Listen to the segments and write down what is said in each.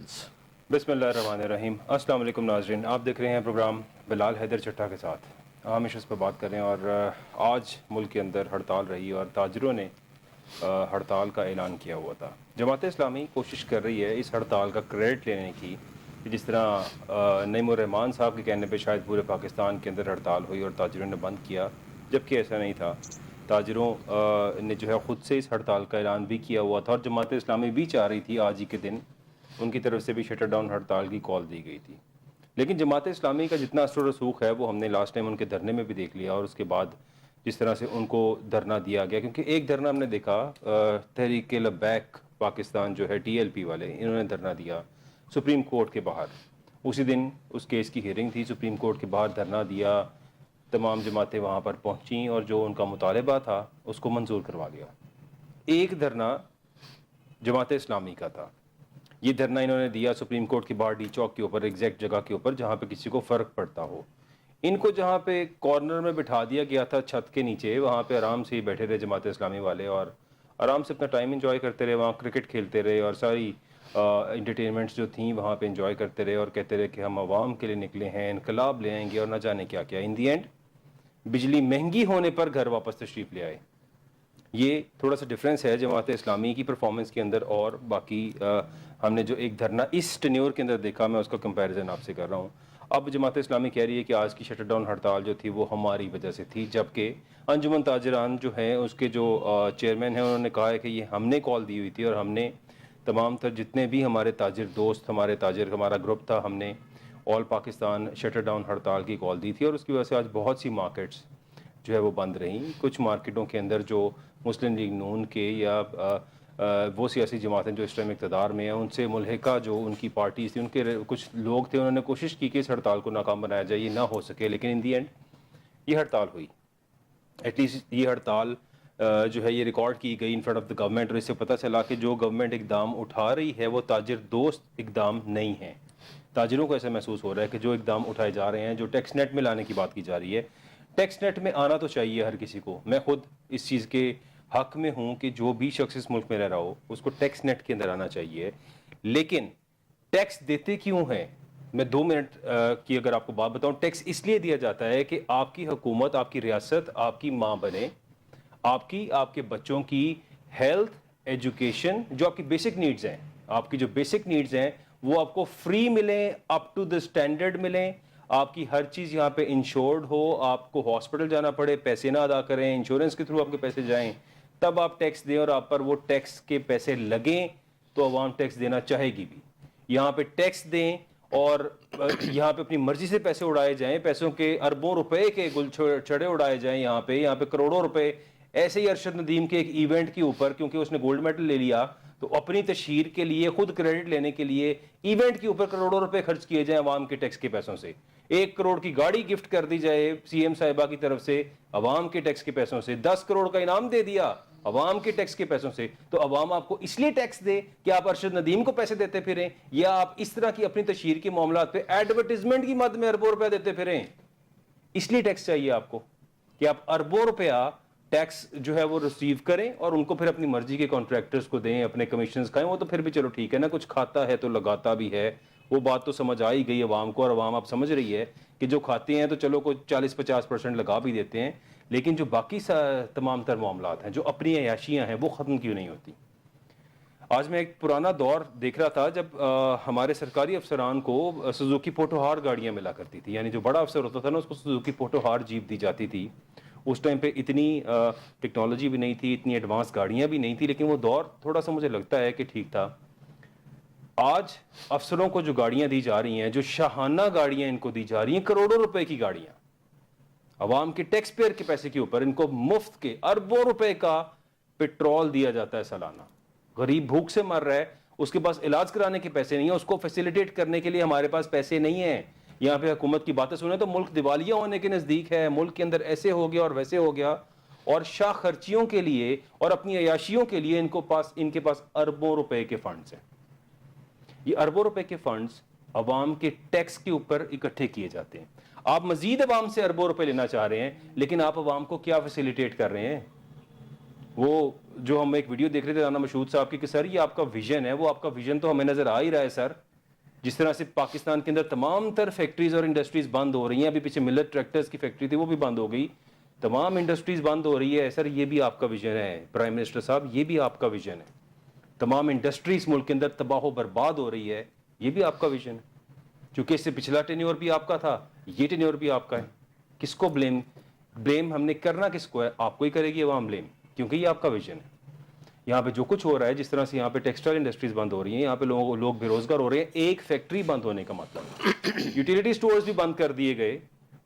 Details. بسم اللہ الرحمن الرحیم۔ السلام علیکم ناظرین، آپ دیکھ رہے ہیں پروگرام بلال حیدر چٹھا کے ساتھ۔ ہم اس پہ بات کر رہے ہیں اور آج ملک کے اندر ہڑتال رہی اور تاجروں نے ہڑتال کا اعلان کیا ہوا تھا۔ جماعت اسلامی کوشش کر رہی ہے اس ہڑتال کا کریڈٹ لینے کی، کہ جس طرح نعیم الرحمان صاحب کے کہنے پہ شاید پورے پاکستان کے اندر ہڑتال ہوئی اور تاجروں نے بند کیا، جبکہ ایسا نہیں تھا۔ تاجروں نے جو ہے خود سے اس ہڑتال کا اعلان بھی کیا ہوا تھا اور جماعت اسلامی بھی چاہ رہی تھی آج ہی کے دن ان کی طرف سے بھی شٹر ڈاؤن ہڑتال کی کال دی گئی تھی۔ لیکن جماعت اسلامی کا جتنا اثر و رسوخ ہے وہ ہم نے لاسٹ ٹائم ان کے دھرنے میں بھی دیکھ لیا، اور اس کے بعد جس طرح سے ان کو دھرنا دیا گیا، کیونکہ ایک دھرنا ہم نے دیکھا تحریک لبیک پاکستان جو ہے TLP والے، انہوں نے دھرنا دیا سپریم کورٹ کے باہر۔ اسی دن اس کیس کی ہیئرنگ تھی، سپریم کورٹ کے باہر دھرنا دیا، تمام جماعتیں وہاں پر پہنچیں اور جو ان کا مطالبہ تھا اس کو منظور کروا دیا۔ ایک دھرنا جماعت اسلامی کا تھا، یہ دھرنا انہوں نے دیا سپریم کورٹ کے باہر ڈی چوک کے اوپر، ایگزیکٹ جگہ کے اوپر جہاں پہ کسی کو فرق پڑتا ہو۔ ان کو جہاں پہ کارنر میں بٹھا دیا گیا تھا چھت کے نیچے، وہاں پہ آرام سے ہی بیٹھے رہے جماعت اسلامی والے اور آرام سے اپنا ٹائم انجوائے کرتے رہے، وہاں کرکٹ کھیلتے رہے اور ساری انٹرٹینمنٹس جو تھیں وہاں پہ انجوائے کرتے رہے اور کہتے رہے کہ ہم عوام کے لیے نکلے ہیں، انقلاب لے آئیں گے اور نہ جانے کیا کیا۔ ان دی اینڈ بجلی مہنگی ہونے پر گھر واپس تشریف لے آئے۔ یہ تھوڑا سا ڈفرینس ہے جماعت اسلامی کی پرفارمنس کے اندر اور باقی ہم نے جو ایک دھرنا اس ٹینیور کے اندر دیکھا، میں اس کا کمپیریزن آپ سے کر رہا ہوں۔ اب جماعت اسلامی کہہ رہی ہے کہ آج کی شٹر ڈاؤن ہڑتال جو تھی وہ ہماری وجہ سے تھی، جبکہ انجمن تاجران جو ہیں اس کے جو چیئرمین ہیں انہوں نے کہا ہے کہ یہ ہم نے کال دی ہوئی تھی اور ہم نے تمام تر جتنے بھی ہمارے تاجر دوست، ہمارا گروپ تھا، ہم نے آل پاکستان شٹر ڈاؤن ہڑتال کی کال دی تھی، اور اس کی وجہ سے آج بہت سی مارکیٹس جو ہے وہ بند رہیں۔ کچھ مارکیٹوں کے اندر جو مسلم لیگ نون کے یا وہ سیاسی جماعتیں جو اس ٹائم اقتدار میں ہیں ان سے ملحقہ جو ان کی پارٹیز تھی، ان کے کچھ لوگ تھے، انہوں نے کوشش کی کہ اس ہڑتال کو ناکام بنایا جائے، یہ نہ ہو سکے، لیکن ان دی اینڈ یہ ہڑتال ہوئی۔ ایٹ لیسٹ یہ ہڑتال جو ہے یہ ریکارڈ کی گئی in front of the government, اور اس سے پتہ چلا کہ جو گورنمنٹ اقدام اٹھا رہی ہے وہ تاجر دوست اقدام نہیں ہیں۔ تاجروں کو ایسا محسوس ہو رہا ہے کہ جو اقدام اٹھائے جا رہے ہیں، جو ٹیکس نیٹ میں لانے کی بات کی جا رہی ہے، ٹیکس نیٹ میں آنا تو چاہیے ہر کسی کو، میں خود اس چیز کے حق میں ہوں کہ جو بھی شخص اس ملک میں رہ رہا ہو اس کو ٹیکس نیٹ کے اندر آنا چاہیے، لیکن ٹیکس دیتے کیوں ہیں؟ میں 2 منٹ کی اگر آپ کو بات بتاؤں، ٹیکس اس لیے دیا جاتا ہے کہ آپ کی حکومت، آپ کی ریاست آپ کی ماں بنے، آپ کے بچوں کی ہیلتھ، ایجوکیشن، جو آپ کی بیسک نیڈز ہیں، آپ کی جو بیسک نیڈز ہیں وہ آپ کو فری ملیں، اپ ٹو دا اسٹینڈرڈ ملیں، آپ کی ہر چیز یہاں پہ انشورڈ ہو، آپ کو ہاسپٹل جانا پڑے پیسے نہ ادا کریں، انشورنس کے تھرو آپ کے پیسے جائیں، تب آپ ٹیکس دیں اور آپ پر وہ ٹیکس کے پیسے لگیں تو عوام ٹیکس دینا چاہے گی بھی۔ یہاں پہ ٹیکس دیں اور یہاں پہ اپنی مرضی سے پیسے اڑائے جائیں، پیسوں کے اربوں روپے کے گل چھڑے اڑائے جائیں، یہاں پہ کروڑوں روپے ایسے ہی ارشد ندیم کے ایک ایونٹ کے اوپر، کیونکہ اس نے گولڈ میڈل لے لیا تو اپنی تشہیر کے لیے، خود کریڈٹ لینے کے لیے ایونٹ کے اوپر کروڑوں روپے خرچ کیے جائیں عوام کے ٹیکس کے پیسوں سے۔ 1 کروڑ کی گاڑی گفٹ کر دی جائے CM صاحبہ کی طرف سے عوام کے ٹیکس کے پیسوں سے، 10 کروڑ کا انعام دے دیا عوام کے ٹیکس کے پیسوں سے، تو عوام آپ کو اس لیے ٹیکس دے کہ آپ ارشد ندیم کو پیسے دیتے پھریں، یا آپ اس طرح کی اپنی تشہیر کے معاملات پہ ایڈورٹیزمنٹ کی مد میں اربوں روپے دیتے پھریں؟ اس لیے ٹیکس چاہیے آپ کو کہ آپ اربوں روپیہ ٹیکس جو ہے وہ ریسیو کریں اور ان کو پھر اپنی مرضی کے کانٹریکٹرز کو دیں، اپنے کمیشنز کھائیں، وہ تو پھر بھی چلو ٹھیک ہے نا، کچھ کھاتا ہے تو لگاتا بھی ہے، وہ بات تو سمجھ آ ہی گئی عوام کو، اور عوام اب سمجھ رہی ہے کہ جو کھاتے ہیں تو چلو کوئی 40-50% لگا بھی دیتے ہیں، لیکن جو باقی تمام تر معاملات ہیں، جو اپنی عیاشیاں ہیں، وہ ختم کیوں نہیں ہوتی؟ آج میں ایک پرانا دور دیکھ رہا تھا جب ہمارے سرکاری افسران کو سوزوکی پوٹوہار گاڑیاں ملا کرتی تھی، یعنی جو بڑا افسر ہوتا تھا نا اس کو سوزوکی پوٹوہار جیپ دی جاتی تھی۔ اس ٹائم پہ اتنی ٹیکنالوجی بھی نہیں تھی، اتنی ایڈوانس گاڑیاں بھی نہیں تھی، لیکن وہ دور تھوڑا سا مجھے لگتا ہے کہ ٹھیک تھا۔ آج افسروں کو جو گاڑیاں دی جا رہی ہیں، جو شاہانہ گاڑیاں ان کو دی جا رہی ہیں، کروڑوں روپے کی گاڑیاں عوام کے ٹیکس پیئر کے پیسے کے اوپر، ان کو مفت کے اربوں روپے کا پیٹرول دیا جاتا ہے سالانہ۔ غریب بھوک سے مر رہا ہے، اس کے پاس علاج کرانے کے پیسے نہیں ہیں، اس کو فیسیلیٹیٹ کرنے کے لیے ہمارے پاس پیسے نہیں ہیں۔ یہاں پہ حکومت کی باتیں سنیں تو ملک دیوالیہ ہونے کے نزدیک ہے، ملک کے اندر ایسے ہو گیا اور ویسے ہو گیا، اور شاہ خرچیوں کے لیے اور اپنی عیاشیوں کے لیے ان کے پاس اربوں روپے کے فنڈز ہیں۔ یہ اربوں روپے کے فنڈز عوام کے ٹیکس کے اوپر اکٹھے کیے جاتے ہیں۔ آپ مزید عوام سے اربوں روپے لینا چاہ رہے ہیں، لیکن آپ عوام کو کیا فیسیلیٹیٹ کر رہے ہیں؟ وہ جو ہم ایک ویڈیو دیکھ رہے تھے رانا مشہود صاحب کی کہ سر یہ آپ کا ویژن ہے، وہ آپ کا ویژن تو ہمیں نظر آ ہی رہا ہے سر، جس طرح سے پاکستان کے اندر تمام تر فیکٹریز اور انڈسٹریز بند ہو رہی ہیں. ابھی پیچھے ملت ٹریکٹرز کی فیکٹری تھی وہ بھی بند ہو گئی. تمام انڈسٹریز بند ہو رہی ہے. سر یہ بھی آپ کا ویژن ہے پرائم منسٹر صاحب, یہ بھی آپ کا ویژن ہے. تمام انڈسٹریز ملک کے اندر تباہ و برباد ہو رہی ہے, یہ بھی آپ کا ویژن ہے. چونکہ اس سے پچھلا ٹینیور بھی آپ کا تھا, یہ ٹینیور بھی آپ کا ہے. کس کو بلیم ہم نے کرنا کس کو ہے؟ آپ کو ہی کرے گی عوام بلیم, کیونکہ یہ آپ کا ویژن ہے. یہاں پہ جو کچھ ہو رہا ہے, جس طرح سے یہاں پہ ٹیکسٹائل انڈسٹریز بند ہو رہی ہیں, یہاں پہ لوگ بے روزگار ہو رہے ہیں. ایک فیکٹری بند ہونے کا مطلب یوٹیلیٹی سٹورز بھی بند کر دیے گئے,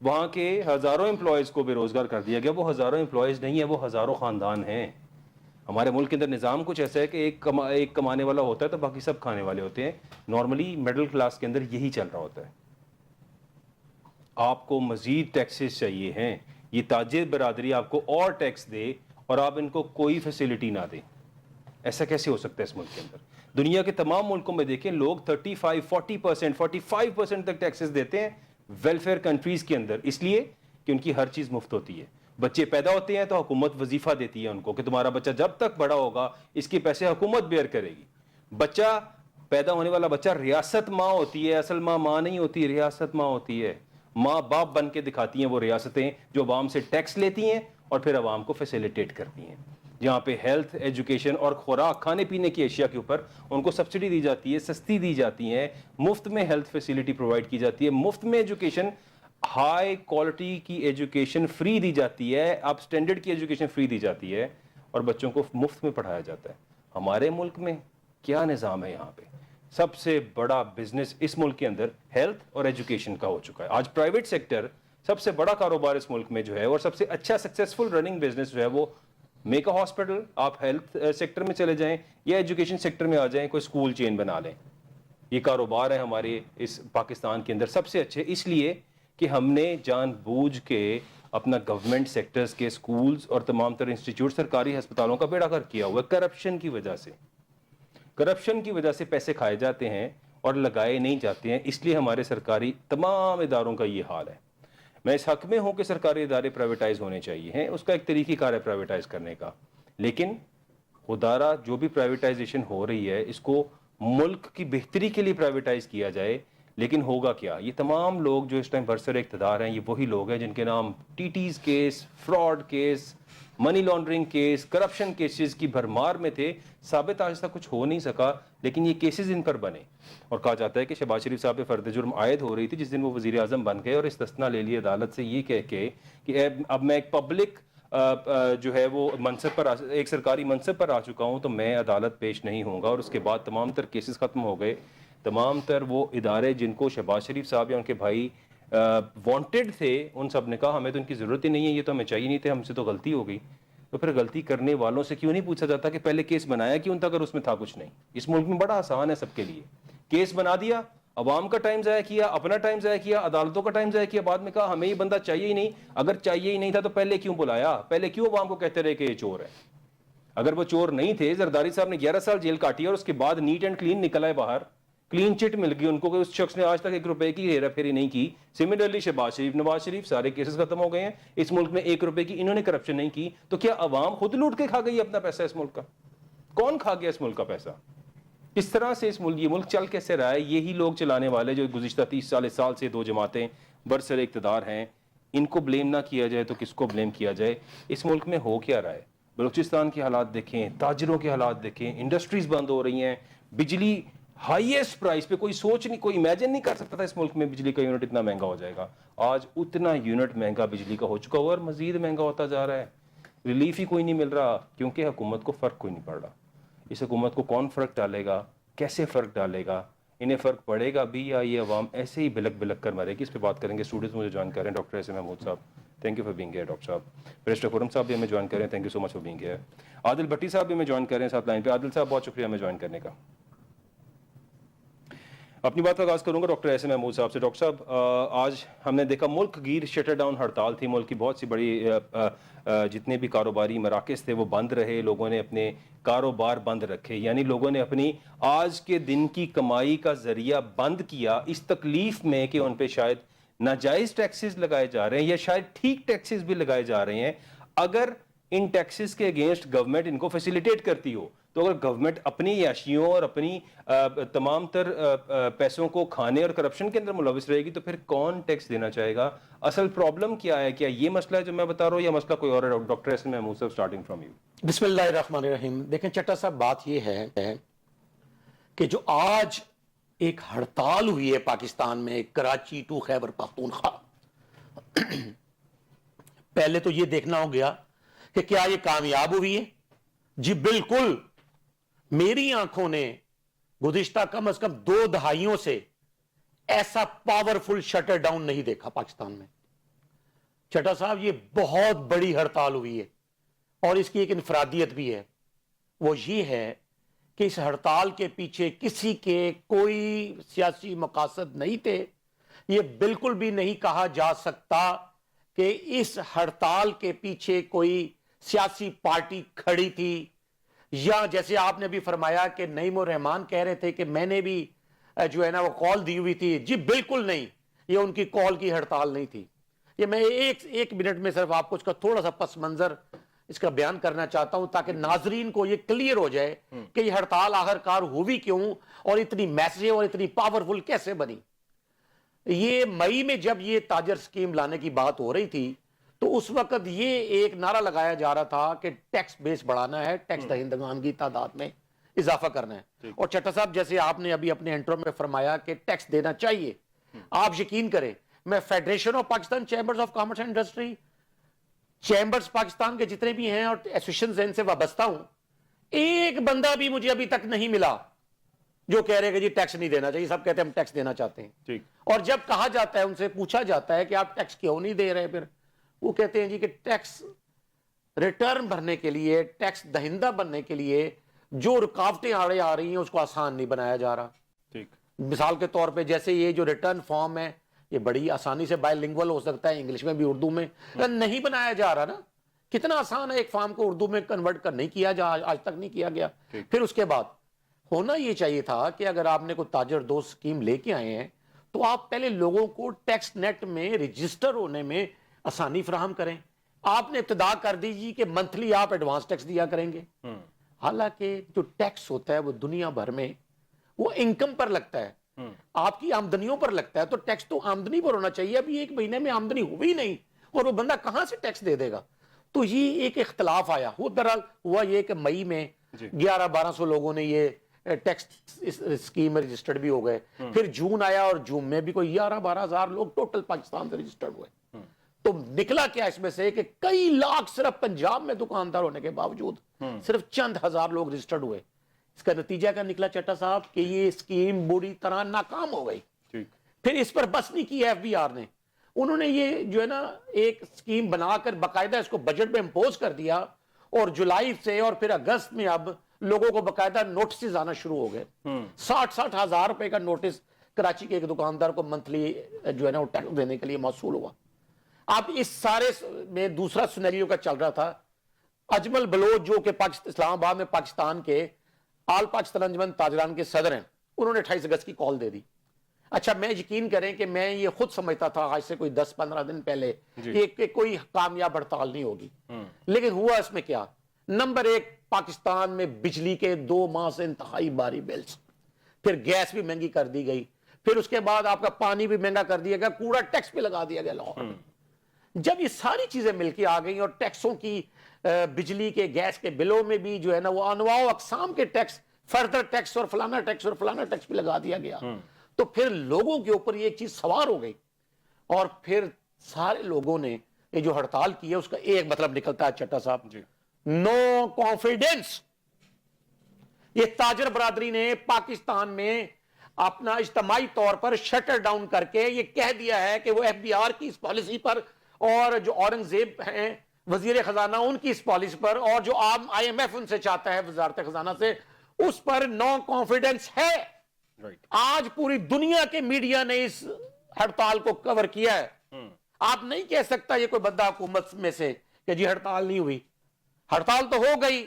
وہاں کے ہزاروں امپلائیز کو بے روزگار کر دیا گیا. وہ ہزاروں امپلائیز نہیں ہیں, وہ ہزاروں خاندان ہیں. ہمارے ملک کے اندر نظام کچھ ایسا ہے کہ ایک کمانے والا ہوتا ہے تو باقی سب کھانے والے ہوتے ہیں. نارملی مڈل کلاس کے اندر یہی چل رہا ہوتا ہے. آپ کو مزید ٹیکسز چاہیے ہیں, یہ تاجر برادری آپ کو اور ٹیکس دے اور آپ ان کو کوئی فیسلٹی نہ دیں. ایسا کیسے ہو سکتا ہے اس ملک کے اندر؟ دنیا کے تمام ملکوں میں دیکھیں لوگ 35-40%, 45% تک ٹیکسز دیتے ہیں ویلفیئر کنٹریز کے اندر, اس لیے کہ ان کی ہر چیز مفت ہوتی ہے. بچے پیدا ہوتے ہیں تو حکومت وظیفہ دیتی ہے ان کو کہ تمہارا بچہ جب تک بڑا ہوگا اس کے پیسے حکومت بیئر کرے گی. بچہ پیدا ہونے والا بچہ ریاست ماں ہوتی ہے, اصل ماں نہیں ہوتی, ریاست ماں ہوتی ہے. ماں باپ بن کے دکھاتی ہیں وہ ریاستیں جو عوام سے ٹیکس لیتی ہیں اور پھر عوام کو فیسیلیٹیٹ کرتی ہیں. جہاں پہ ہیلتھ, ایجوکیشن اور خوراک, کھانے پینے کی اشیاء کے اوپر ان کو سبسڈی دی جاتی ہے, سستی دی جاتی ہیں, مفت میں ہیلتھ فیسیلٹی پرووائڈ کی جاتی ہے, مفت میں ایجوکیشن, ہائی کوالٹی کی ایجوکیشن فری دی جاتی ہے, اپ سٹینڈرڈ کی ایجوکیشن فری دی جاتی ہے اور بچوں کو مفت میں پڑھایا جاتا ہے. ہمارے ملک میں کیا نظام ہے؟ یہاں پہ سب سے بڑا بزنس اس ملک کے اندر ہیلتھ اور ایجوکیشن کا ہو چکا ہے. آج پرائیویٹ سیکٹر سب سے بڑا کاروبار اس ملک میں جو ہے اور سب سے اچھا سکسیسفل رننگ بزنس جو ہے وہ میک اے ہاسپٹل. آپ ہیلتھ سیکٹر میں چلے جائیں یا ایجوکیشن سیکٹر میں آ جائیں, کوئی اسکول چین بنا لیں. یہ کاروبار ہے ہمارے اس پاکستان کے اندر سب سے اچھے, اس لیے کہ ہم نے جان بوجھ کے اپنا گورنمنٹ سیکٹرز کے اسکولز اور تمام تر انسٹیٹیوٹ, سرکاری ہسپتالوں کا بیڑا غرق کیا ہوا ہے کرپشن کی وجہ سے. کرپشن کی وجہ سے پیسے کھائے جاتے ہیں اور لگائے نہیں جاتے ہیں, اس لیے ہمارے سرکاری تمام اداروں کا یہ حال ہے. میں اس حق میں ہوں کہ سرکاری ادارے پرائیویٹائز ہونے چاہیے ہیں, اس کا ایک طریقہ کار ہے پرائیویٹائز کرنے کا, لیکن خدارہ جو بھی پرائیویٹائزیشن ہو رہی ہے اس کو ملک کی بہتری کے لیے پرائیویٹائز کیا جائے. لیکن ہوگا کیا؟ یہ تمام لوگ جو اس ٹائم برسر اقتدار ہیں یہ وہی لوگ ہیں جن کے نام T Ts case, fraud case, money laundering case, corruption cases کی بھرمار میں تھے. ثابت آج تک کچھ ہو نہیں سکا, لیکن یہ کیسز ان پر بنے اور کہا جاتا ہے کہ شہباز شریف صاحب پہ فرد جرم عائد ہو رہی تھی جس دن وہ وزیر اعظم بن گئے اور استثنا لے لی عدالت سے یہ کہہ کے کہ اب میں ایک پبلک جو ہے وہ منصب پر ایک سرکاری منصب پر آ چکا ہوں تو میں عدالت پیش نہیں ہوں گا. اور اس کے بعد تمام تر کیسز ختم ہو گئے. تمام تر وہ ادارے جن کو شہباز شریف صاحب یا ان کے بھائی وانٹڈ تھے ان سب نے کہا ہمیں تو ان کی ضرورت ہی نہیں ہے, یہ تو ہمیں چاہیے نہیں تھے, ہم سے تو غلطی ہو گئی. تو پھر غلطی کرنے والوں سے کیوں نہیں پوچھا جاتا کہ پہلے کیس بنایا کیوں تھا اگر اس میں تھا کچھ نہیں؟ اس ملک میں بڑا آسان ہے سب کے لیے, کیس بنا دیا, عوام کا ٹائم ضائع کیا, اپنا ٹائم ضائع کیا, عدالتوں کا ٹائم ضائع کیا, بعد میں کہا ہمیں یہ بندہ چاہیے ہی نہیں. اگر چاہیے ہی نہیں تھا تو پہلے کیوں بلایا؟ پہلے کیوں عوام کو کہتے رہے کہ یہ چور ہے؟ اگر وہ چور نہیں تھے, زرداری صاحب نے 11 سال جیل کاٹی اور اس کے بعد نیٹ اینڈ کلین نکل آئے باہر, کلین چٹ مل گئی ان کو کہ اس شخص نے آج تک 1 روپے کی ہیرا پھیری نہیں کی. سملرلی شہباز شریف, نواز شریف, سارے کیسز ختم ہو گئے ہیں. اس ملک میں 1 روپے کی انہوں نے کرپشن نہیں کی, تو کیا عوام خود لوٹ کے کھا گئی اپنا پیسہ اس ملک کا؟ کون کھا گیا اس ملک کا پیسہ؟ کس طرح سے یہ ملک چل کیسے رہا ہے؟ یہی لوگ چلانے والے جو گزشتہ 30-40 سال سے 2 جماعتیں برسر اقتدار ہیں, ان کو بلیم نہ کیا جائے تو کس کو بلیم کیا جائے؟ اس ملک میں ہو کیا رہا ہے؟ بلوچستان کے حالات دیکھیں, تاجروں کے حالات دیکھیں, انڈسٹریز بند ہو رہی ہیں, بجلی ہائیسٹ پرائس پہ, کوئی سوچ نہیں, کوئی امیجن نہیں کر سکتا تھا اس ملک میں بجلی کا یونٹ اتنا مہنگا ہو جائے گا. آج اتنا یونٹ مہنگا بجلی کا ہو چکا ہوا اور مزید مہنگا ہوتا جا رہا ہے. ریلیف ہی کوئی نہیں مل رہا کیونکہ حکومت کو فرق کوئی نہیں پڑ رہا. اس حکومت کو کون فرق ڈالے گا, کیسے فرق ڈالے گا, انہیں فرق پڑے گا بھی یا یہ عوام ایسے ہی بلک بلک کر مرے گی؟ اس پہ بات کریں گے. اسٹوڈنٹس مجھے جوائن کر رہے ہیں. Doctor Ahsan Mahmood sahab, thank you for being here. Doctor sahab barrister Khurram sahab بھی ہمیں جوائن کر رہے ہیں, thank you so much for being here. Adil Bhatti sahab بھی ہمیں جوائن کر رہے ہیں ساتھ لائن پہ. عادل صاحب بہت شکریہ ہمیں جوائن کرنے کا. اپنی بات کا آغاز کروں گا ڈاکٹر احسن محمود صاحب سے. ڈاکٹر صاحب, آج ہم نے دیکھا ملک گیر شٹر ڈاؤن ہڑتال تھی, ملک کی بہت سی بڑی جتنے بھی کاروباری مراکز تھے وہ بند رہے, لوگوں نے اپنے کاروبار بند رکھے, یعنی لوگوں نے اپنی آج کے دن کی کمائی کا ذریعہ بند کیا اس تکلیف میں کہ ان پہ شاید ناجائز ٹیکسز لگائے جا رہے ہیں یا شاید ٹھیک ٹیکسز بھی لگائے جا رہے ہیں. اگر ان ٹیکسز کے اگینسٹ گورنمنٹ ان کو فیسیلیٹیٹ کرتی ہو تو اگر گورنمنٹ اپنی عیاشیوں اور اپنی تمام تر پیسوں کو کھانے اور کرپشن کے اندر ملوث رہے گی تو پھر کون ٹیکس دینا چاہے گا؟ اصل پرابلم کیا ہے؟ کیا یہ مسئلہ ہے جو میں بتا رہا ہوں یا مسئلہ کوئی اور ہے؟ ڈاکٹر احسن محمود صاحب اسٹارٹنگ فرام یو. بسم اللہ الرحمن الرحیم. دیکھیں چٹا صاحب، بات یہ ہے کہ جو آج ایک ہڑتال ہوئی ہے پاکستان میں کراچی ٹو خیبر پختونخوا، پہلے تو یہ دیکھنا ہو گیا کہ کیا یہ کامیاب ہوئی ہے. جی بالکل. میری آنکھوں نے گزشتہ کم از کم 2 دہائیوں سے ایسا پاورفل شٹر ڈاؤن نہیں دیکھا پاکستان میں. چٹا صاحب یہ بہت بڑی ہڑتال ہوئی ہے اور اس کی ایک انفرادیت بھی ہے. وہ یہ ہے کہ اس ہڑتال کے پیچھے کسی کے کوئی سیاسی مقاصد نہیں تھے. یہ بالکل بھی نہیں کہا جا سکتا کہ اس ہڑتال کے پیچھے کوئی سیاسی پارٹی کھڑی تھی، یا جیسے آپ نے بھی فرمایا کہ نعیم الرحمان کہہ رہے تھے کہ میں نے بھی جو ہے نا وہ کال دی ہوئی تھی. جی بالکل نہیں، یہ ان کی کال کی ہڑتال نہیں تھی. یہ میں ایک منٹ میں صرف آپ کو اس کا تھوڑا سا پس منظر اس کا بیان کرنا چاہتا ہوں تاکہ ناظرین کو یہ کلیئر ہو جائے کہ یہ ہڑتال آخر کار ہوئی کیوں اور اتنی میسیو اور اتنی پاورفل کیسے بنی. یہ مئی میں جب یہ تاجر سکیم لانے کی بات ہو رہی تھی تو اس وقت یہ ایک نعرہ لگایا جا رہا تھا کہ ٹیکس بیس بڑھانا ہے، ٹیکس دہندگان کی تعداد میں اضافہ کرنا ہے. اور چٹا صاحب جیسے آپ نے ابھی اپنے انٹرو میں فرمایا کہ ٹیکس دینا چاہیے، آپ یقین کریں میں federation of Pakistan chambers of commerce and industry, chambers Pakistan کے جتنے بھی ہیں اور ایسوسیشنز ان سے وابستہ ہوں، ایک بندہ بھی مجھے ابھی تک نہیں ملا جو کہہ رہے کہ جی ٹیکس نہیں دینا چاہیے. سب کہتے ہیں ہم ٹیکس دینا چاہتے ہیں. اور جب کہا جاتا ہے، ان سے پوچھا جاتا ہے کہ آپ ٹیکس کیوں نہیں دے رہے، پھر وہ کہتے ہیں جی کہ ٹیکس ریٹرن بھرنے کے لیے، ٹیکس دہندہ بننے کے لیے جو رکاوٹیں آڑے آ رہی ہیں اس کو آسان نہیں بنایا جا رہا. مثال کے طور پہ جیسے یہ جو ریٹرن فارم ہے یہ بڑی آسانی سے بائی لنگول ہو سکتا ہے، انگلش میں بھی اردو میں، نہیں بنایا جا رہا نا. کتنا آسان ہے ایک فارم کو اردو میں کنورٹ کر، نہیں کیا جا، آج تک نہیں کیا گیا. پھر اس کے بعد ہونا یہ چاہیے تھا کہ اگر آپ نے کوئی تاجر دوست سکیم لے کے آئے ہیں تو آپ پہلے لوگوں کو ٹیکس نیٹ میں رجسٹر ہونے میں آسانی فراہم کریں. آپ نے ابتدا کر دیجیے کہ منتھلی آپ ایڈوانس ٹیکس دیا کریں گے. حالانکہ جو ٹیکس ہوتا ہے وہ دنیا بھر میں وہ انکم پر لگتا ہے، آپ کی آمدنیوں پر لگتا ہے. تو ٹیکس تو آمدنی پر ہونا چاہیے. ابھی 1 مہینے میں آمدنی ہوئی نہیں اور وہ بندہ کہاں سے ٹیکس دے دے گا؟ تو یہ ایک اختلاف آیا. وہ بہرحال ہوا یہ کہ مئی میں 1100-1200 لوگوں نے یہ ٹیکس اسکیم میں رجسٹرڈ بھی ہو گئے. پھر جون آیا اور جون میں بھی کوئی 11-12 ہزار لوگ ٹوٹل پاکستان سے رجسٹرڈ ہوئے. تو نکلا کیا اس میں سے کہ کئی لاکھ صرف پنجاب میں دکاندار ہونے کے باوجود صرف چند ہزار لوگ رجسٹرڈ ہوئے. اس کا نتیجہ کیا نکلا چٹا صاحب کہ یہ اسکیم بری طرح ناکام ہو گئی. پھر اس پر بس نہیں کی ایف بی آر نے. انہوں نے یہ جو ہے نا ایک اسکیم بنا کر باقاعدہ اس کو بجٹ میں امپوز کر دیا اور جولائی سے اور پھر اگست میں اب لوگوں کو باقاعدہ نوٹسز آنا شروع ہو گئے. 60 ہزار روپے کا نوٹس کراچی کے ایک دکاندار کو منتھلی جو ہے نا وہ ٹیکس دینے کے لیے موصول ہوا. اب اس سارے میں دوسرا سینیریو کا چل رہا تھا. اجمل بلوچ جو کہ اسلام آباد میں پاکستان کے آل پاکستان انجمن تاجران کے صدر ہیں، انہوں نے 28 اگست کی کال دے دی. اچھا میں یقین کریں کہ میں یہ خود سمجھتا تھا آج سے کوئی 10-15 دن پہلے کہ کوئی کامیاب ہڑتال نہیں ہوگی. لیکن ہوا اس میں کیا؟ نمبر 1 پاکستان میں بجلی کے 2 ماہ سے انتہائی بھاری بلز، پھر گیس بھی مہنگی کر دی گئی، پھر اس کے بعد آپ کا پانی بھی مہنگا کر دیا گیا، کوڑا ٹیکس بھی لگا دیا گیا لاہور میں. جب یہ ساری چیزیں مل کے آ گئی اور ٹیکسوں کی بجلی کے گیس کے بلوں میں بھی جو ہے نا وہ انواع و اقسام کے ٹیکس، فردر ٹیکس اور فلانا ٹیکس اور فلانا ٹیکس بھی لگا دیا گیا، تو پھر لوگوں کے اوپر یہ ایک چیز سوار ہو گئی. اور پھر سارے لوگوں نے یہ جو ہڑتال کی ہے اس کا ایک مطلب نکلتا ہے چٹا صاحب، نو کانفیڈنس. یہ تاجر برادری نے پاکستان میں اپنا اجتماعی طور پر شٹر ڈاؤن کر کے یہ کہہ دیا ہے کہ وہ ایف بی آر کی اس پالیسی پر اور جو اورنگزیب ہیں وزیر خزانہ ان کی اس پالیسی پر اور جو عام آئی ایم ایف ان سے چاہتا ہے وزارت خزانہ سے، اس پر نو کانفیڈنس ہے. آج پوری دنیا کے میڈیا نے اس ہڑتال کو کور کیا ہے. آپ نہیں کہہ سکتا یہ کوئی بندہ حکومت میں سے کہ جی ہڑتال نہیں ہوئی. ہڑتال تو ہو گئی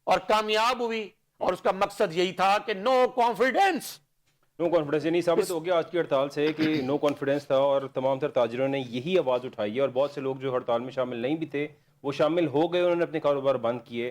اور کامیاب ہوئی اور اس کا مقصد یہی تھا کہ نو کانفیڈنس. نو کانفیڈنس یہ نہیں ثابت ہو گیا آج کی ہڑتال سے کہ نو کانفیڈنس تھا اور تمام تر تاجروں نے یہی آواز اٹھائی ہے اور بہت سے لوگ جو ہڑتال میں شامل نہیں بھی تھے وہ شامل ہو گئے، انہوں نے اپنے کاروبار بند کیے.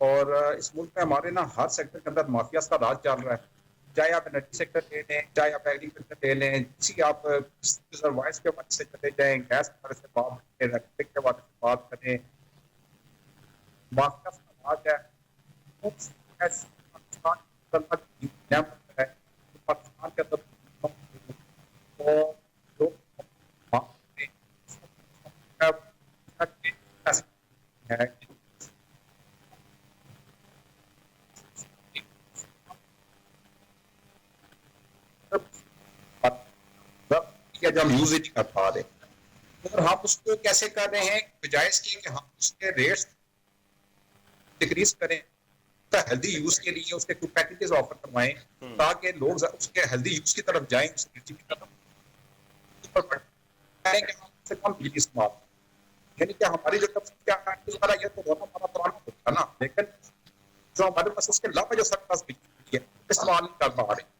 اور اس ملک میں ہمارے نا ہر سیکٹر کے اندر مافیاز کا راج چل رہا ہے. چاہے آپ انرجی سیکٹر لے لیں, چاہے آپ ایگریکلچر لے لیں, کسی آپ وائس کے حوالے سے چلے جائیں, گیس کے حوالے سے بات کریں, الیکٹرک کے حوالے سے بات کریں, مافیاز کا راج ہے. پاکستان کے اندر جو ہم یوز ہی نہیں کر پا رہے, اور ہم اس کو کیسے کر رہے ہیں بجائے اس کی کہ ہم اس کے ریٹس ڈکریز کریں, ہیلدی یوز کے لیے اس کے کچھ پیکیجز آفر کروائیں تاکہ لوگ اس کے ہیلدی یوز کی طرف جائیں, اس کی طرف سے کم بجلی استعمال. یعنی کہ ہماری جو یہ تو ہمارا پرانا ہوتا نا, لیکن جو ہمارے پاس اس کے علاوہ جو سرپلس بجلی ہے استعمال نہیں کر پا رہے.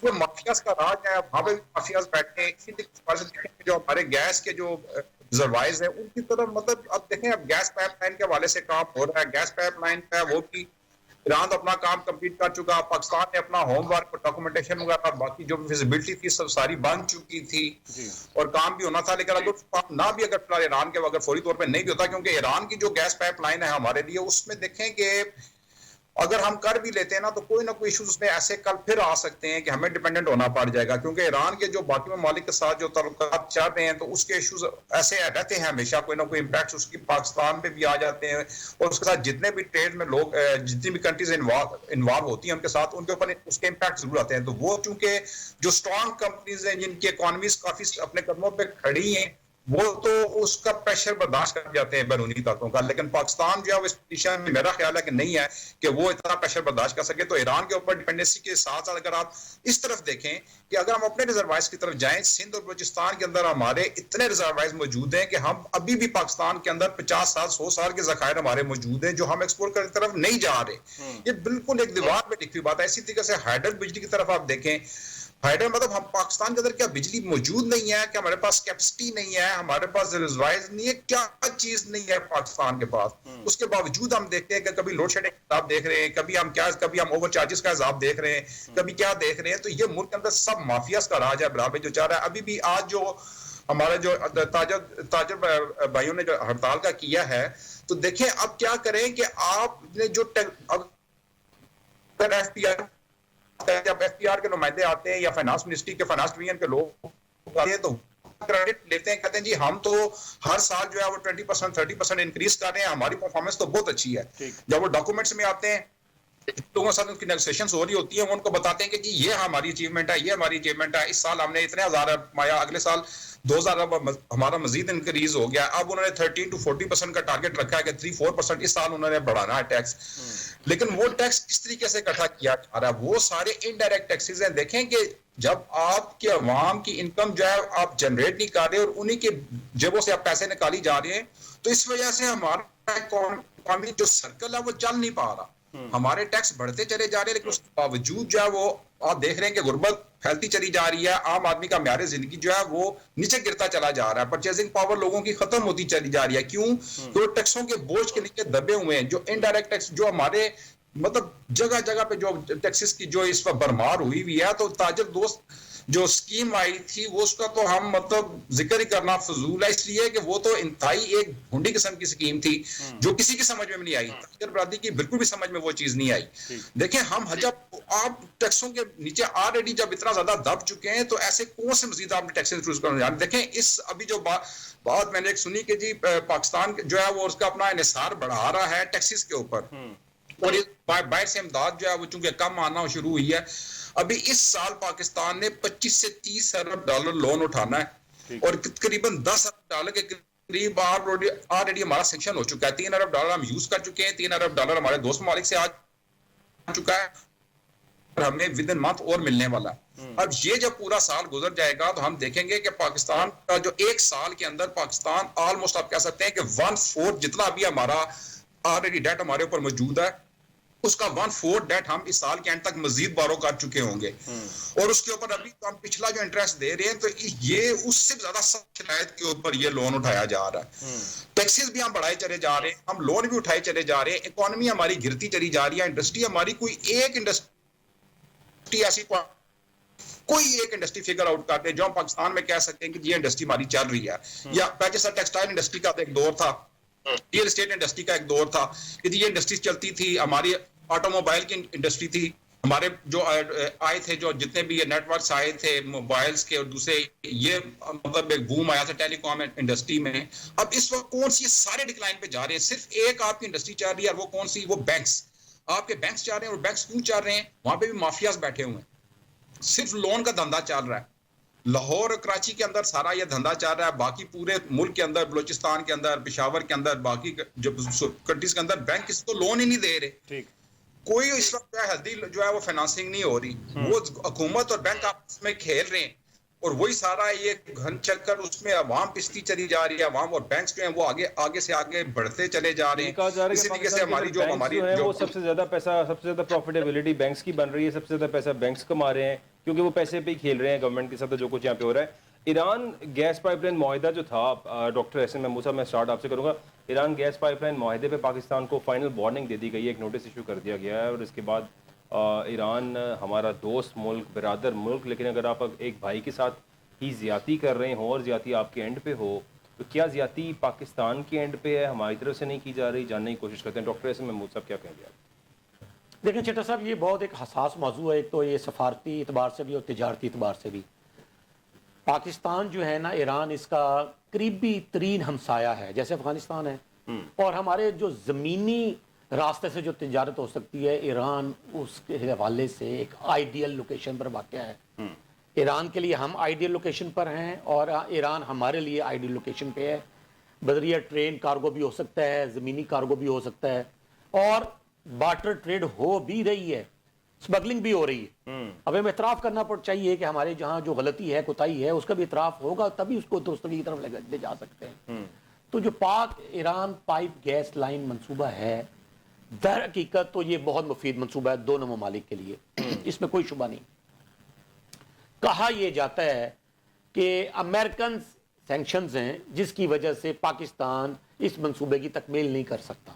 یہ مافیاز کا راج ہے, وہاں پہ بھی مافیاز بیٹھے ہیں. اسی دیکھیں جو ہمارے گیس کے جو ریزروائرز ہیں ان کی طرف, مطلب اب دیکھیں اب گیس پائپ لائن کے حوالے سے کام ہو رہا ہے. گیس پائپ لائن کا وہ بھی ایران تو اپنا کام کمپلیٹ کر چکا, پاکستان نے اپنا ہوم ورک ڈاکومنٹیشن وغیرہ باقی جو ویزیبلٹی تھی سب ساری بن چکی تھی اور کام بھی ہونا تھا. لیکن اگر کام نہ بھی اگر ایران کے اگر فوری طور پہ نہیں بھی ہوتا, کیونکہ ایران کی جو گیس پائپ لائن ہے ہمارے لیے اس میں دیکھیں کہ اگر ہم کر بھی لیتے ہیں نا تو کوئی نہ کوئی ایشوز اس میں ایسے کل پھر آ سکتے ہیں کہ ہمیں ڈیپینڈنٹ ہونا پڑ جائے گا, کیونکہ ایران کے جو باقی ممالک کے ساتھ جو تعلقات چل رہے ہیں تو اس کے ایشوز ایسے رہتے ہیں ہمیشہ, کوئی نہ کوئی امپیکٹس اس کی پاکستان پہ بھی آ جاتے ہیں. اور اس کے ساتھ جتنے بھی ٹریڈ میں لوگ جتنی بھی کنٹریز انوالو ہوتی ہیں ان کے ساتھ ان کے اوپر اس کے امپیکٹ ضرور آتے ہیں. تو وہ چونکہ جو اسٹرانگ کمپنیز ہیں جن کی اکانومیز کافی اپنے قدموں پہ کھڑی ہیں وہ تو اس کا پریشر برداشت کر جاتے ہیں بیرونی طاقتوں کا, لیکن پاکستان جو ہے اس پوزیشن میں میرا خیال ہے کہ نہیں ہے کہ وہ اتنا پریشر برداشت کر سکے. تو ایران کے اوپر ڈیپینڈنسی کے ساتھ ساتھ اگر آپ اس طرف دیکھیں کہ اگر ہم اپنے ریزروائرز کی طرف جائیں, سندھ اور بلوچستان کے اندر ہمارے اتنے ریزروائرز موجود ہیں کہ ہم ابھی بھی پاکستان کے اندر 50 سال 100 سال کے ذخائر ہمارے موجود ہیں جو ہم ایکسپورٹ کرنے کی طرف نہیں جا رہے. یہ بالکل ایک دیوار میں لکھی بات ہے. اسی طریقے سے ہائیڈل بجلی کی طرف آپ دیکھیں, ہائیڈل مطلب ہم پاکستان کے اندر کیا بجلی موجود نہیں ہے, کہ ہمارے پاس کیپیسٹی نہیں ہے, ہمارے پاس ریزروائرز نہیں ہے, کیا چیز نہیں ہے پاکستان کے پاس. اس کے باوجود ہم دیکھتے ہیں کہ کبھی لوڈ شیڈنگ آپ دیکھ رہے ہیں, کبھی ہم اوور چارجز کا حساب دیکھ رہے ہیں, کبھی کیا دیکھ رہے ہیں. تو یہ ملک کے اندر سب مافیاز کا راج ہے برابر جو چاہ رہا ہے. ابھی بھی آج جو ہمارا جو تاجر بھائیوں نے جو ہڑتال کا کیا ہے, تو دیکھیں اب کیا کریں کہ آپ نے جو ایف پی آر جب ایف پی آر کے نمائندے آتے ہیں یا فائنانس منسٹری کے فائنانس ڈویژن کے لوگ آتے ہیں تو کریڈٹ لیتے ہیں, کہتے ہیں جی ہم تو ہر سال جو ہے وہ 20% 30% انکریز کر رہے ہیں, ہماری پرفارمنس تو بہت اچھی ہے. جب وہ ڈاکومنٹس میں آتے ہیں لوگوں کے ساتھ ان کی نیگوسیشنز ہو رہی ہوتی ہیں, وہ ان کو بتاتے ہیں کہ جی یہ ہماری اچیومنٹ ہے, یہ ہماری اچیومنٹ ہے, اس سال ہم نے اتنے ہزار کمایا, اگلے سال 2000 ہمارا مزید انکریز ہو گیا. اب انہوں نے 13 to 40% کا ٹارگٹ رکھا ہے کہ 3-4% اس سال انہوں نے بڑھانا ہے ٹیکس. لیکن وہ ٹیکس کس طریقے سے اکٹھا کیا جا رہا ہے, وہ سارے انڈائریکٹ ٹیکسز ہیں. دیکھیں کہ جب آپ کے عوام کی انکم جو ہے آپ جنریٹ نہیں کر رہے اور انہی کے جیبوں سے آپ پیسے نکالی جا رہے ہیں, تو اس وجہ سے ہمارا اکانومی جو سرکل ہے وہ چل نہیں پا رہا. ہمارے ٹیکس بڑھتے چلے جا رہے ہیں, لیکن اس کے باوجود جو ہے وہ آپ دیکھ رہے ہیں کہ غربت پھیلتی چلی جا رہی ہے, عام آدمی کا معیار زندگی جو ہے وہ نیچے گرتا چلا جا رہا ہے, پرچیزنگ پاور لوگوں کی ختم ہوتی چلی جا رہی ہے. کیوں؟ تو ٹیکسوں کے بوجھ کے نیچے دبے ہوئے ہیں. جو انڈائریکٹ ٹیکس جو ہمارے مطلب جگہ جگہ پہ جو ٹیکسز کی جو اس پر بھرمار ہوئی ہوئی ہے, تو تاجر دوست جو اسکیم آئی تھی وہ اس کا تو ہم مطلب ذکر ہی کرنا فضول ہے, اس لیے کہ وہ تو انتہائی ایک بھونڈی قسم کی اسکیم تھی جو کسی کی سمجھ میں نہیں آئی. تاجر برادری کی بالکل بھی سمجھ میں وہ چیز نہیں آئی. دیکھیں ہم جب آپ ٹیکسوں کے نیچے آلریڈی جب اتنا زیادہ دب چکے ہیں, تو ایسے کون سے مزید آپ نے ٹیکس انٹروڈیوس کرنا جانا. دیکھیں اس ابھی جو بات میں نے ایک سنی کہ جی پاکستان جو ہے وہ اس کا اپنا انحصار بڑھا رہا ہے ٹیکسز کے اوپر, اور باہر سے امداد جو ہے وہ چونکہ کم آنا شروع ہوئی ہے. ابھی اس سال پاکستان نے 25 سے 30 ارب ڈالر لون اٹھانا ہے, اور قریباً 10 ارب ڈالر کے قریب آلریڈی ہمارا سیکشن ہو چکا ہے. 3 ارب ڈالر ہم یوز کر چکے ہیں, 3 ارب ڈالر ہمارے دوست ممالک سے آ چکا ہے, اور ہمیں ود ان منتھ اور ملنے والا ہے. اب یہ جب پورا سال گزر جائے گا تو ہم دیکھیں گے کہ پاکستان کا جو ایک سال کے اندر پاکستان آلموسٹ آپ کہہ سکتے ہیں کہ 1/4 جتنا بھی ہمارا آلریڈی ڈیٹ ہمارے اوپر موجود ہے اس کا 1/4 ڈیٹ ہم اس سال کے اینڈ تک مزید بارو کر چکے ہوں گے, اور اس کے اوپر ابھی تو ہم پچھلا جو انٹرسٹ دے رہے ہیں تو یہ اس سے زیادہ شرائط کے اوپر یہ لون اٹھایا جا رہا ہے. ٹیکسز بھی ہم بڑھائے چلے جا رہے ہیں, ہم لون بھی اٹھائے چلے جا رہے ہیں, اکانومی ہماری گرتی چلی جا رہی ہے, انڈسٹری ہماری کوئی ایک انڈسٹری ایسی کوئی ایک انڈسٹری فگر آؤٹ کر دے جو ہم پاکستان میں کہہ سکتے ہیں کہ یہ انڈسٹری ہماری چل رہی ہے. یا پاکستان ٹیکسٹائل انڈسٹری کا ایک دور تھا, ریئل اسٹیٹ انڈسٹری کا ایک دور تھا کہ یہ انڈسٹری چلتی تھی, ہماری آٹو موبائل کی انڈسٹری تھی, ہمارے جو آئے تھے جو جتنے بھی نیٹ ورکس آئے تھے موبائلز کے, اور دوسرے یہ مطلب ایک بوم آیا تھا ٹیلی کام انڈسٹری میں. اب اس وقت کون سی سارے ڈکلائن پہ جا رہے ہیں, صرف ایک آپ کی انڈسٹری چل رہی ہے, اور وہ کون سی, وہ بینکس. آپ کے بینکس چل رہے ہیں, اور بینکس کیوں چل رہے ہیں, وہاں پہ بھی مافیاز بیٹھے ہوئے ہیں, صرف لون کا دھندا چل رہا ہے. لاہور اور کراچی کے اندر سارا یہ دھندا چل رہا ہے, باقی پورے ملک کے اندر, بلوچستان کے اندر, پشاور کے اندر, باقی جو کنٹریز کے اندر بینک اس کو لون ہی نہیں دے رہے. ٹھیک, کوئی اس وقت جو ہے ہیلدی جو ہے وہ فائنانسنگ نہیں ہو رہی, وہ حکومت اور بینک آپس میں کھیل رہے ہیں, اور وہی سارا یہ گھن چکر اس میں عوام پستی چلی جا رہی ہے, عوام اور بینکس جو ہیں وہ آگے سے آگے بڑھتے چلے جا رہے ہیں. اسی طریقے سے ہماری جو سب سے زیادہ پیسہ, سب سے زیادہ پروفیٹیبلٹی بینکس کی بن رہی ہے, سب سے زیادہ پیسہ بینکس کما رہے ہیں کیونکہ وہ پیسے پہ ہی کھیل رہے ہیں گورنمنٹ کے ساتھ جو کچھ یہاں پہ ہو رہا ہے. ایران گیس پائپ لائن معاہدہ جو تھا, ڈاکٹر احسن محمود صاحب میں اسٹارٹ آپ سے کروں گا. ایران گیس پائپ لائن معاہدے پہ پاکستان کو فائنل وارننگ دے دی گئی ہے, ایک نوٹس ایشو کر دیا گیا ہے, اور اس کے بعد ایران ہمارا دوست ملک, برادر ملک, لیکن اگر آپ ایک بھائی کے ساتھ ہی زیادتی کر رہے ہوں اور زیادتی آپ کے اینڈ پہ ہو, تو کیا زیادتی پاکستان کے اینڈ پہ ہے, ہماری طرف سے نہیں کی جا رہی, جاننے کی کوشش کرتے ہیں. ڈاکٹر احسن محمود صاحب کیا کہیں گے آپ؟ دیکھیں چٹا صاحب, یہ بہت ایک حساس موضوع ہے. ایک تو یہ سفارتی اعتبار سے بھی اور تجارتی اعتبار سے بھی. پاکستان جو ہے نا, ایران اس کا قریبی ترین ہمسایہ ہے, جیسے افغانستان ہے, اور ہمارے جو زمینی راستے سے جو تجارت ہو سکتی ہے, ایران اس کے حوالے سے ایک آئیڈیل لوکیشن پر واقع ہے. ایران کے لیے ہم آئیڈیل لوکیشن پر ہیں, اور ایران ہمارے لیے آئیڈیل لوکیشن پہ ہے. بذریعہ ٹرین کارگو بھی ہو سکتا ہے, زمینی کارگو بھی ہو سکتا ہے, اور بارٹر ٹریڈ ہو بھی رہی ہے, سمگلنگ بھی ہو رہی ہے. اب ہمیں اعتراف کرنا چاہیے کہ ہمارے جہاں جو غلطی ہے, کوتاہی ہے, اس کا بھی اعتراف ہوگا, تبھی اس کو درستگی کی طرف لے جا سکتے ہیں. تو جو پاک ایران پائپ گیس لائن منصوبہ ہے, در حقیقت تو یہ بہت مفید منصوبہ ہے دونوں ممالک کے لیے, اس میں کوئی شبہ نہیں. کہا یہ جاتا ہے کہ امریکن سینکشنز ہیں جس کی وجہ سے پاکستان اس منصوبے کی تکمیل نہیں کر سکتا.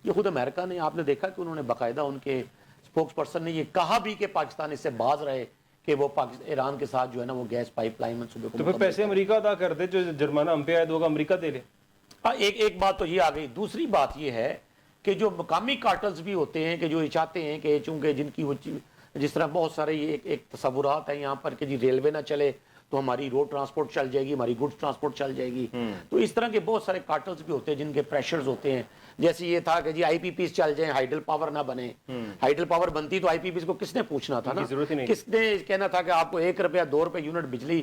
یہ خود امریکہ نے, آپ نے دیکھا کہ انہوں نے باقاعدہ ان کے اسپوکس پرسن نے یہ کہا بھی کہ پاکستان اس سے باز رہے کہ وہ ایران کے ساتھ جو ہے نا وہ گیس پائپ لائن منصوبے کو. تو پھر پیسے امریکہ ادا کر دے, جو جرمانہ ہم پہ عائد ہوگا امریکہ دے لے. ایک بات تو یہ آ گئی. دوسری بات یہ ہے کہ جو مقامی کارٹلز بھی ہوتے ہیں کہ جو یہ چاہتے ہیں کہ چونکہ جن کی جس طرح بہت سارے یہ ایک تصورات ہیں یہاں پر کہ جی ریلوے نہ چلے تو ہماری روڈ ٹرانسپورٹ چل جائے گی, ہماری گڈس ٹرانسپورٹ چل جائے گی. تو اس طرح کے بہت سارے کارٹلز بھی ہوتے ہیں جن کے پریشرز ہوتے ہیں. جیسے یہ تھا کہ جی آئی پی پیز چل جائیں, ہائیڈل پاور نہ بنے. ہائیڈل پاور بنتی تو آئی پی پیز کو کس نے پوچھنا تھا نا, کس نے کہنا تھا کہ آپ کو 1 روپیہ 2 روپے یونٹ بجلی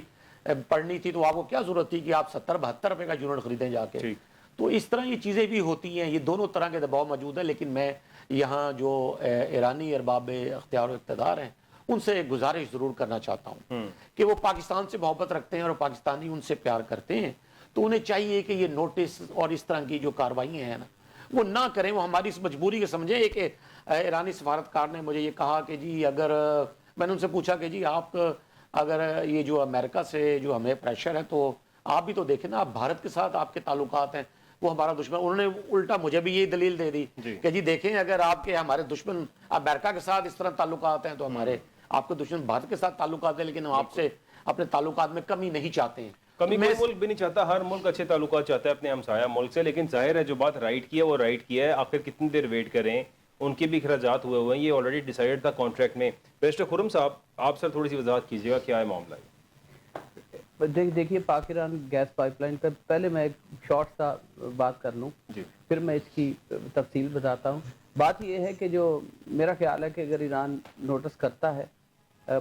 پڑنی تھی, تو آپ کو کیا ضرورت تھی کہ آپ 70-72 روپے کا یونٹ خریدیں جا کے. تو اس طرح یہ چیزیں بھی ہوتی ہیں. یہ دونوں طرح کے دباؤ موجود ہیں, لیکن میں یہاں جو ایرانی ارباب اختیار و اقتدار ہیں ان سے گزارش ضرور کرنا چاہتا ہوں کہ وہ پاکستان سے محبت رکھتے ہیں اور پاکستانی ان سے پیار کرتے ہیں, تو انہیں چاہیے کہ یہ نوٹس اور اس طرح کی جو کاروائیاں ہیں نا وہ نہ کریں. وہ ہماری اس مجبوری کے سمجھیں. ایک ایرانی سفارتکار نے مجھے یہ کہا کہ جی اگر میں نے ان سے پوچھا کہ جی آپ اگر یہ جو امریکہ سے جو ہمیں پریشر ہے تو آپ بھی تو دیکھیں نا, آپ بھارت کے ساتھ آپ کے تعلقات ہیں, وہ ہمارا دشمن. انہوں نے الٹا مجھے بھی یہی دلیل دے دی کہ جی دیکھیں اگر آپ کے ہمارے دشمن امریکہ کے ساتھ اس طرح تعلقات ہیں تو ہمارے آپ کے دشمن بھارت کے ساتھ تعلقات ہیں, لیکن ہم آپ سے اپنے تعلقات میں کمی نہیں چاہتے ہیں. کمی کوئی ملک بھی نہیں چاہتا, ہر ملک اچھے تعلقات چاہتا ہے اپنے ہمسایہ ملک سے. لیکن ظاہر ہے جو بات رائٹ کی ہے وہ رائٹ کی ہے. آخر کتنی دیر ویٹ کریں, ان کے بھی اخراجات ہوئے ہیں, یہ آلریڈی ڈیسائیڈ تھا کانٹریکٹ میں. بیسٹر خرم صاحب آپ سر تھوڑی سی وضاحت کیجیے گا کیا ہے معاملہ ہے. دیکھیے پاک ایران گیس پائپ لائن کا پہلے میں ایک شارٹ سا بات کر لوں, پھر میں اس کی تفصیل بتاتا ہوں. بات یہ ہے کہ جو میرا خیال ہے کہ اگر ایران نوٹس کرتا ہے,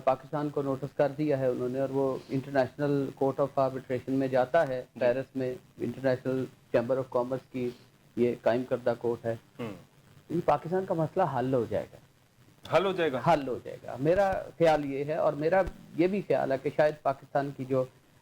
پاکستان کو نوٹس کر دیا ہے انہوں نے, اور وہ انٹرنیشنل کورٹ آف آربیٹریشن میں جاتا ہے پیرس میں, انٹرنیشنل چیمبر آف کامرس کی یہ قائم کردہ کورٹ ہے, پاکستان کا مسئلہ حل ہو جائے گا. حل ہو جائے گا. میرا خیال یہ ہے, اور میرا یہ بھی خیال ہے کہ شاید پاکستان کی جو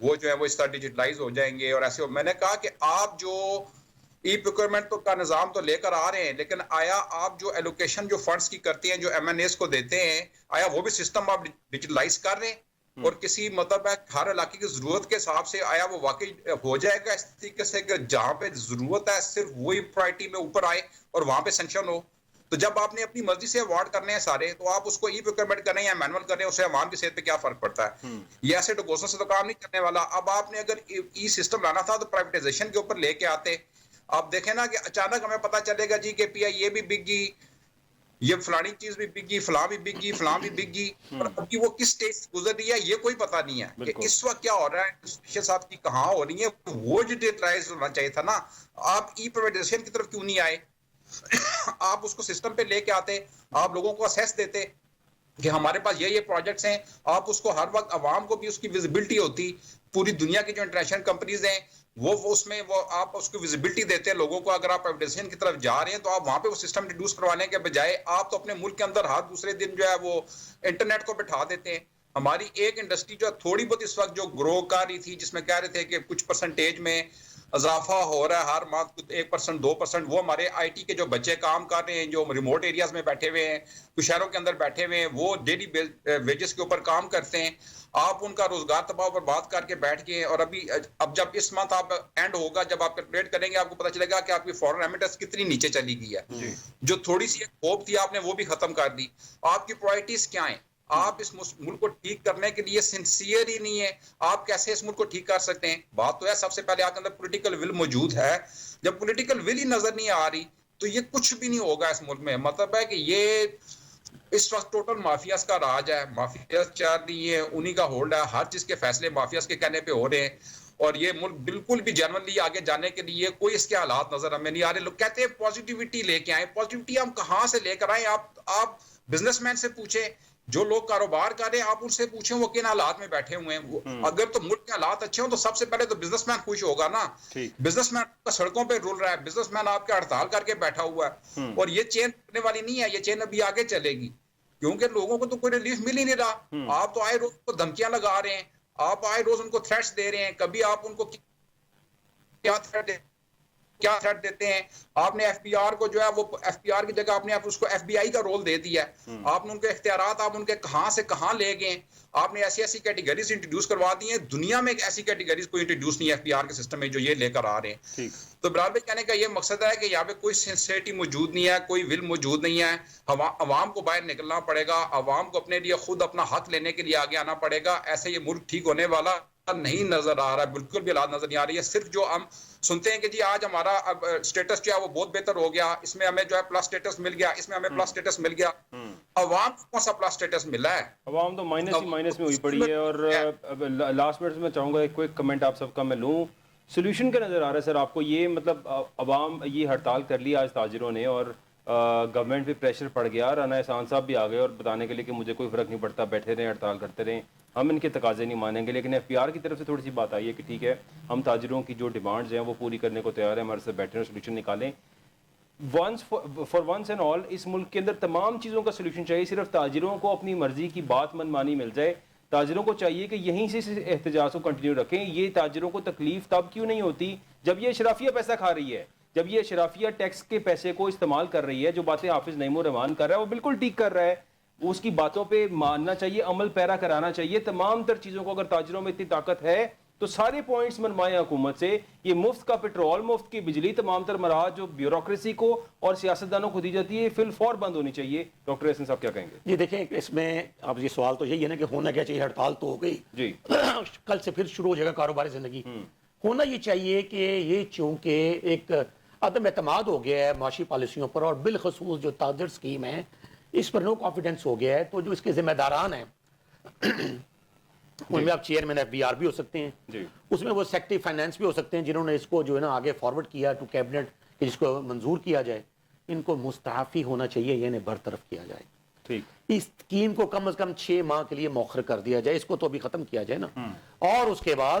وہ جو ہے وہ اس طرح ڈیجیٹلائز ہو جائیں گے اور ایسے میں نے کہا کہ آپ جو ای پروکیورمنٹ کا نظام تو لے کر آ رہے ہیں، لیکن آیا آپ جو ایلوکیشن جو فنڈز کی کرتے ہیں، جو ایم این ایز کو دیتے ہیں، آیا وہ بھی سسٹم آپ ڈیجیٹلائز کر رہے ہیں؟ اور کسی مطلب ہے ہر علاقے کی ضرورت کے حساب سے آیا وہ واقعی ہو جائے گا اس طریقے سے کہ جہاں پہ ضرورت ہے صرف وہی پرائرٹی میں اوپر آئے اور وہاں پہ سینکشن ہو؟ تو جب آپ نے اپنی مرضی سے اوارڈ کرنے ہیں سارے، تو آپ اس کو ای پروکیورمنٹ کریں یا مینول کریں، اس سے عوام کی صحت پہ کیا فرق پڑتا ہے؟ یہ ایسے ڈوگوسوں سے تو کام نہیں کرنے والا۔ اب آپ نے اگر ای سسٹم لانا تھا تو پرائیویٹائزیشن کے اوپر لے کے آتے۔ آپ دیکھیں نا کہ اچانک ہمیں پتا چلے گا جی کہ پی آئی یہ بھی بک گئی، یہ فلانی چیز بھی بک گئی، فلاں بھی بک گئی، فلاں بھی بک گئی، اور ابھی وہ کس سٹیج سے گزر رہی ہے یہ کوئی پتہ نہیں ہے کہ اس وقت کیا ہو رہا ہے، انویسٹیگیشن صاحب کی کہاں ہو رہی ہے۔ وہ جو ڈیٹلائز ہونا چاہیے تھا نا، آپ ای پرائیویٹائزیشن کی طرف کیوں نہیں آئے؟ آپ اس کو سسٹم پہ لے کے آتے، آپ لوگوں کو اسیس دیتے کہ ہمارے پاس یہ پروجیکٹس ہیں، آپ اس کو ہر وقت عوام کو بھی اس کی ویزیبلٹی ہوتی، پوری دنیا کی جو انٹرنیشنل کمپنیز ہیں وہ اس میں وہ آپ اس کو ویزیبلٹی دیتے ہیں لوگوں کو۔ اگر آپ پرائیویٹائزیشن کی طرف جا رہے ہیں تو آپ وہاں پہ وہ سسٹم انٹروڈیوس کروانے کے بجائے آپ تو اپنے ملک کے اندر ہر دوسرے دن جو ہے وہ انٹرنیٹ کو بٹھا دیتے ہیں۔ ہماری ایک انڈسٹری جو تھوڑی بہت اس وقت جو گرو کر رہی تھی، جس میں کہہ رہے تھے کہ کچھ پرسنٹیج میں اضافہ ہو رہا ہے ہر ماہ 1% 2%، وہ ہمارے آئی ٹی کے جو بچے کام کر رہے ہیں جو ریموٹ ایریاز میں بیٹھے ہوئے ہیں، کچھ شہروں کے اندر بیٹھے ہوئے ہیں، وہ ڈیلی ویجز کے اوپر کام کرتے ہیں۔ آپ ان کا روزگار تباہ پر بات کر کے بیٹھ گئے، اور اب جب اس منتھ آپ اینڈ ہوگا، جب آپ کیلکولیٹ کریں گے آپ کو پتا چلے گا کہ آپ کی فورن ریمیٹنس کتنی نیچے چلی گئی ہے۔ جو تھوڑی سی ایک ہوپ تھی آپ نے وہ بھی ختم کر دی۔ آپ کی پرائرٹیز کیا ہیں؟ آپ اس ملک کو ٹھیک کرنے کے لیے سنسیئر ہی نہیں ہے۔ آپ کیسے اس ملک کو ٹھیک کر سکتے ہیں؟ بات تو ہے سب سے پہلے آپ کے اندر پولیٹیکل ول موجود ہے۔ جب پولیٹیکل ول ہی نظر نہیں آ رہی تو یہ کچھ بھی نہیں ہوگا اس ملک میں۔ مطلب ہے کہ یہ اس وقت ٹوٹل مافیاز کا راج ہے، مافیاز چار رہی ہیں، انہی کا ہولڈ ہے، ہر چیز کے فیصلے مافیاز کے کہنے پہ ہو رہے ہیں، اور یہ ملک بالکل بھی جنرلی آگے جانے کے لیے کوئی اس کے حالات نظر ہمیں نہیں آ رہے۔ لوگ کہتے ہیں پازیٹیوٹی لے کے آئیں، پازیٹیوٹی ہم کہاں سے لے کر آئیں؟ آپ بزنس مین سے پوچھیں، جو لوگ کاروبار کر رہے ہیں آپ ان سے پوچھیں وہ کن حالات میں بیٹھے ہوئے ہیں۔ اگر تو ملک کے حالات اچھے ہوں تو سب سے پہلے تو بزنس مین خوش ہوگا نا۔ بزنس مین کا سڑکوں پہ رول رہا ہے، بزنس مین آپ کے ہڑتال کر کے بیٹھا ہوا ہے، اور یہ چین رکنے والی نہیں ہے، یہ چین ابھی آگے چلے گی، کیونکہ لوگوں کو تو کوئی ریلیف مل ہی نہیں رہا۔ آپ تو آئے روز کو دھمکیاں لگا رہے ہیں، آپ آئے روز ان کو تھریٹس دے رہے ہیں۔ کبھی آپ ان کو کیا تھریٹ دیتے ہیں؟ آپ نے ایف بی آر کو جو ہے وہ ایف بی آر کی جگہ آپ نے اس کو ایف بی آئی کا رول دے دیا ہے۔ آپ نے ان کے اختیارات آپ ان کے کہاں سے کہاں لے گئے؟ آپ نے ایسی کیٹیگریز انٹروڈیوس کروا دی ہیں، دنیا میں ایک ایسی کیٹیگریز کوئی انٹروڈیوس نہیں ہے ایف بی آر کے سسٹم میں جو یہ لے کر آ رہے ہیں۔ تو بلال بھائی کہنے کا یہ مقصد ہے کہ یہاں پہ کوئی سنسیئرٹی موجود نہیں ہے، کوئی ول موجود نہیں ہے۔ عوام کو باہر نکلنا پڑے گا، عوام کو اپنے لیے خود اپنا حق لینے کے لیے آگے آنا پڑے گا۔ ایسے یہ ملک ٹھیک ہونے والا نہیں نظر آ رہا ہے، بالکل بھی حالات نظر نہیں آ رہی ہے۔ صرف جو ہم سنتے ہیں کہ جی آج ہمارا اسٹیٹس جو ہے وہ بہت بہتر ہو گیا، اس میں ہمیں جو ہے پلس اسٹیٹس مل گیا، اس میں ہمیں پلس اسٹیٹس مل گیا۔ عوام کو کون سا پلس اسٹیٹس ملا ہے؟ عوام تو مائنس ہی مائنس میں ہوئی پڑی ہے۔ اور لاسٹ منٹ میں چاہوں گا ایک کوئک کمنٹ آپ سب کا میں لوں۔ سولوشن کا نظر آ رہا ہے سر آپ کو یہ، مطلب عوام یہ ہڑتال کر لی آج تاجروں نے، اور گورنمنٹ پہ پریشر پڑ گیا، رانا احسان صاحب بھی آ گئے اور بتانے کے لیے کہ مجھے کوئی فرق نہیں پڑتا، بیٹھے رہیں ہڑتال کرتے رہیں، ہم ان کے تقاضے نہیں مانیں گے۔ لیکن ایف پی آر کی طرف سے تھوڑی سی بات آئی ہے کہ ٹھیک ہے ہم تاجروں کی جو ڈیمانڈز ہیں وہ پوری کرنے کو تیار ہیں، ہمارے سے بیٹھے ہیں، سولوشن نکالیں فار ونس اینڈ آل۔ اس ملک کے اندر تمام چیزوں کا سولوشن چاہیے، صرف تاجروں کو اپنی مرضی کی بات من مانی مل جائے۔ تاجروں کو چاہیے کہ یہیں سے احتجاج کو کنٹینیو رکھیں۔ یہ تاجروں کو تکلیف تب کیوں نہیں ہوتی جب یہ اشرافیہ پیسہ کھا رہی ہے، جب یہ اشرافیہ ٹیکس کے پیسے کو استعمال کر رہی ہے۔ جو باتیں حافظ نعیم الرحمان کر رہا ہے وہ بالکل ٹھیک کر رہا ہے، اس کی باتوں پہ ماننا چاہیے، عمل پیرا کرانا چاہیے۔ تمام تر چیزوں کو اگر تاجروں میں اتنی طاقت ہے تو سارے پوائنٹس منوائیں حکومت سے۔ یہ مفت کا پیٹرول، مفت کی بجلی، تمام تر مراحل جو بیوروکریسی کو اور سیاستدانوں کو دی جاتی ہے فی الفور بند ہونی چاہیے۔ ڈاکٹر احسن صاحب کیا کہیں گے؟ جی دیکھیں اس میں اب یہ سوال تو یہی ہے نا کہ ہونا کیا چاہیے؟ ہڑتال تو ہو گئی جی، کل سے پھر شروع ہو جائے گا کاروباری زندگی۔ ہونا یہ چاہیے کہ یہ چونکہ ایک عدم اعتماد ہو گیا ہے معاشی پالیسیوں پر، اور بالخصوص جو تاجر اسکیم ہے اس پر نو کانفیڈنس ہو گیا ہے، تو جو اس کے ذمہ داران ہیں ان میں آپ چیئرمین ایف بی آر بھی ہو سکتے ہیں، اس میں وہ سیکٹری فائنانس بھی ہو سکتے ہیں جنہوں نے اس کو جو ہے نا آگے فارورڈ کیا ٹو کیبنٹ کہ جس کو منظور کیا جائے۔ ان کو مستعفی ہونا چاہیے، یعنی برطرف کیا جائے۔ ٹھیک، اس اسکیم کو کم از کم 6 ماہ کے لیے مؤخر کر دیا جائے، اس کو تو ابھی ختم کیا جائے نا، اور اس کے بعد